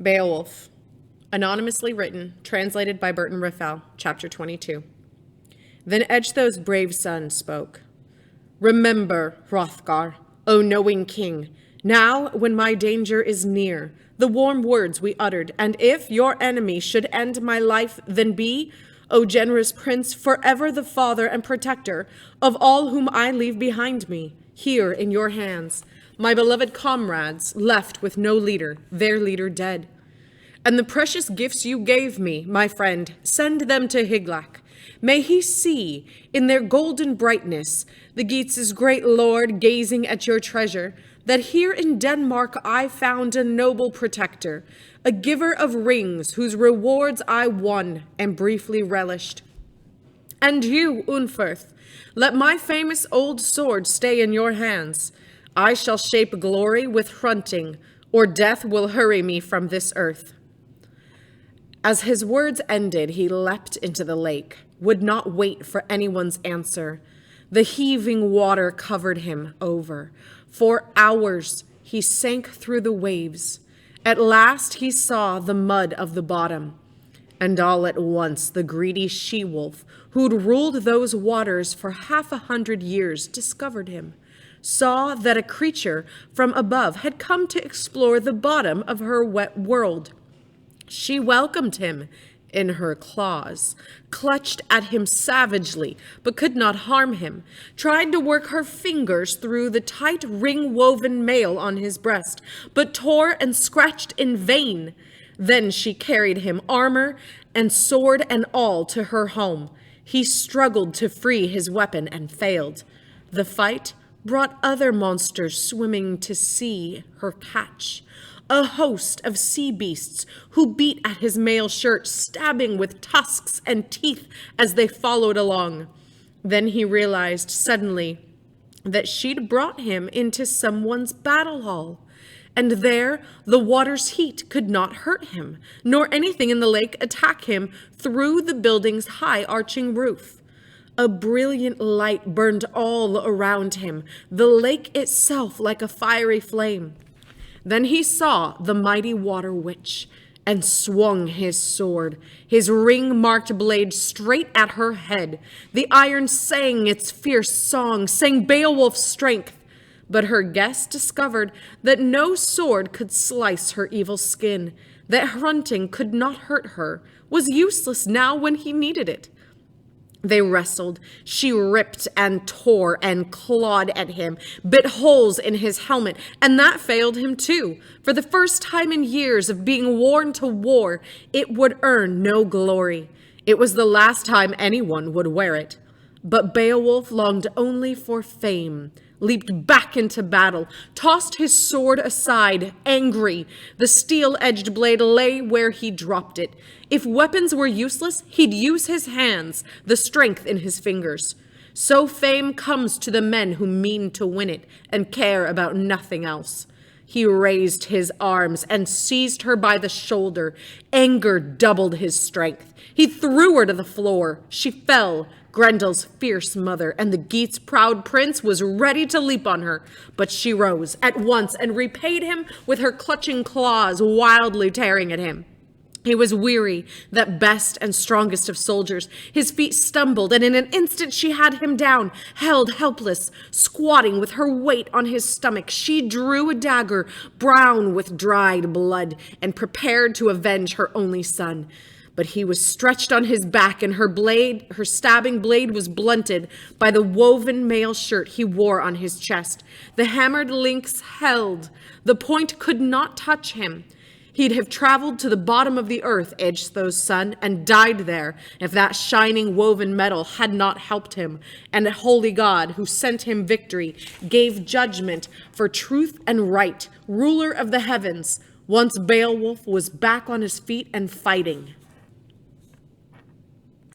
Beowulf, anonymously written, translated by Burton Raffel, chapter 22. Then Ecgtheow's brave son spoke. Remember, Hrothgar, O knowing king, now when my danger is near, the warm words we uttered, and if your enemy should end my life, then be, O generous prince, forever the father and protector of all whom I leave behind me, here in your hands, my beloved comrades, left with no leader, their leader dead. And the precious gifts you gave me, my friend, send them to Hygelac. May he see, in their golden brightness, the Geats' great lord gazing at your treasure, that here in Denmark I found a noble protector, a giver of rings whose rewards I won and briefly relished. And you, Unferth, let my famous old sword stay in your hands. I shall shape glory with Hrunting, or death will hurry me from this earth. As his words ended, he leapt into the lake, would not wait for anyone's answer. The heaving water covered him over. For hours he sank through the waves. At last he saw the mud of the bottom. And all at once the greedy she-wolf, who'd ruled those waters for 500 years, discovered him, saw that a creature from above had come to explore the bottom of her wet world. She welcomed him in her claws, clutched at him savagely, but could not harm him, tried to work her fingers through the tight ring-woven mail on his breast, but tore and scratched in vain. Then she carried him, armor and sword and all, to her home. He struggled to free his weapon and failed. The fight brought other monsters swimming to see her catch. A host of sea beasts who beat at his mail shirt, stabbing with tusks and teeth as they followed along. Then he realized suddenly that she'd brought him into someone's battle hall. And there, the water's heat could not hurt him, nor anything in the lake attack him through the building's high arching roof. A brilliant light burned all around him, the lake itself like a fiery flame. Then he saw the mighty water witch and swung his sword, his ring-marked blade straight at her head. The iron sang its fierce song, sang Beowulf's strength. But her guest discovered that no sword could slice her evil skin, that Hrunting could not hurt her, was useless now when he needed it. They wrestled. She ripped and tore and clawed at him, bit holes in his helmet, and that failed him too. For the first time in years of being worn to war, it would earn no glory. It was the last time anyone would wear it. But Beowulf longed only for fame, leaped back into battle, tossed his sword aside, angry. The steel-edged blade lay where he dropped it. If weapons were useless, he'd use his hands, the strength in his fingers. So fame comes to the men who mean to win it and care about nothing else. He raised his arms and seized her by the shoulder. Anger doubled his strength. He threw her to the floor. She fell. Grendel's fierce mother and the Geats' proud prince was ready to leap on her, but she rose at once and repaid him with her clutching claws, wildly tearing at him. He was weary, that best and strongest of soldiers. His feet stumbled, and in an instant she had him down, held helpless, squatting with her weight on his stomach. She drew a dagger, brown with dried blood, and prepared to avenge her only son. But he was stretched on his back, and her stabbing blade was blunted by the woven mail shirt he wore on his chest. The hammered links held. The point could not touch him. He'd have traveled to the bottom of the earth, Ecgtheow's son, and died there if that shining woven metal had not helped him. And a holy God, who sent him victory, gave judgment for truth and right, ruler of the heavens. Once Beowulf was back on his feet and fighting.